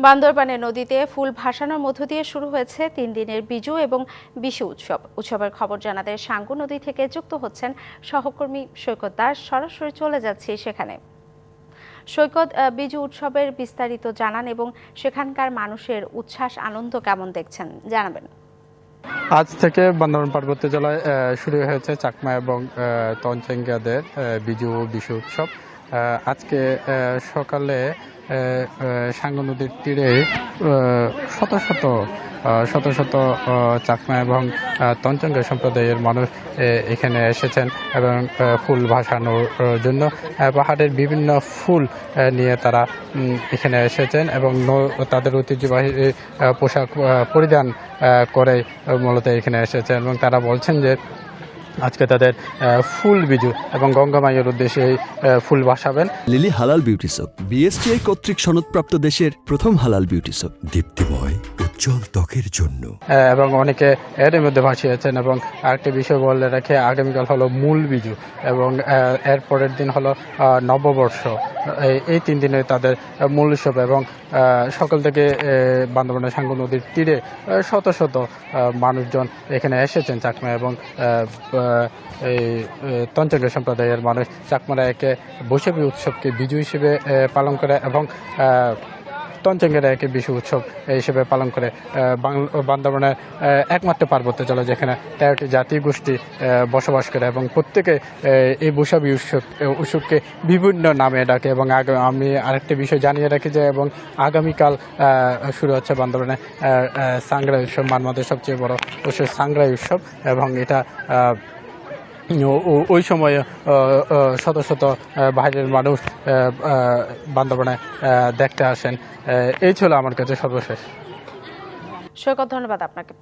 বান্দরবানের নদীতে ফুল ভাসানোর মধ্য দিয়ে শুরু হয়েছে 3 দিনের বিজু এবং বিশু উৎসব। উৎসবের খবর জানাতে সাঙ্গু নদী থেকে যুক্ত হচ্ছেন সহকর্মী সৈকত দাস। সরাসরি চলে যাচ্ছি সেখানে। সৈকত, বিজু উৎসবের বিস্তারিত জানান এবং সেখানকার মানুষের উচ্ছ্বাস আনন্দ কেমন দেখছেন জানাবেন। আজ থেকে বান্দরবান পার্বত্য জেলায় শুরু হয়েছে চাকমা এবং তঞ্চঙ্গিয়াদের বিজু ও বিশু উৎসব। আজকে সকালে সাঙ্গু নদীর তীরে শত শত চাকমা এবং তঞ্চঙ্গিয়া সম্প্রদায়ের মানুষ এখানে এসেছেন এবং ফুল ভাসানোর জন্য পাহাড়ের বিভিন্ন ফুল নিয়ে তারা এখানে এসেছেন এবং তাদের ঐতিহ্যবাহী পোশাক পরিধান করে মূলত এখানে এসেছেন এবং তারা বলছেন যে আজকে তাদের ফুল বিজু এবং গঙ্গা মায়ের উদ্দেশ্যে এই ফুল ভাসাবেন। লিলি হালাল বিউটি সোপ বিএসটিআই কর্তৃক সনদপ্রাপ্ত দেশের প্রথম হালাল বিউটি সোপ, দীপ্তিময় উজ্জ্বল ত্বকের জন্য। এবং অনেকে এর মধ্যে ভাসিয়েছেন এবং আরেকটি বিষয় বলে রাখে, আগামীকাল হলো মূল বিজু এবং এর পরের দিন হলো নববর্ষ। এই 3 দিনে তাদের মূল উৎসব এবং সকাল থেকে বান্দরবানের সাঙ্গু নদীর তীরে শত মানুষজন এখানে এসেছেন। চাকমা এবং এই তঞ্চঙ্গিয়া সম্প্রদায়ের মানুষ চাকমারা একে বৈশাখী উৎসবকে বিজু হিসেবে পালন করে এবং তঞ্চঙ্গিয়ারা একে বিশু উৎসব হিসেবে পালন করে। বান্দরবানের একমাত্র পার্বত্য জেলা যেখানে 13টি জাতি গোষ্ঠী বসবাস করে এবং প্রত্যেকে এই বৈশাখী উৎসবকে বিভিন্ন নামে ডাকে। এবং আমি আরেকটি বিষয় জানিয়ে রাখি যে এবং আগামীকাল শুরু হচ্ছে বান্দরবানের সাংগ্রাই উৎসব, মানমাদের সবচেয়ে বড় উৎসব সাংগ্রাই উৎসব এবং এটা ওই সময়ে শত বাইরের মানুষ বান্দরবানে দেখতে আসেন। এই ছিল আমার কাছে সর্বশেষ। সৈকত, ধন্যবাদ আপনাকে।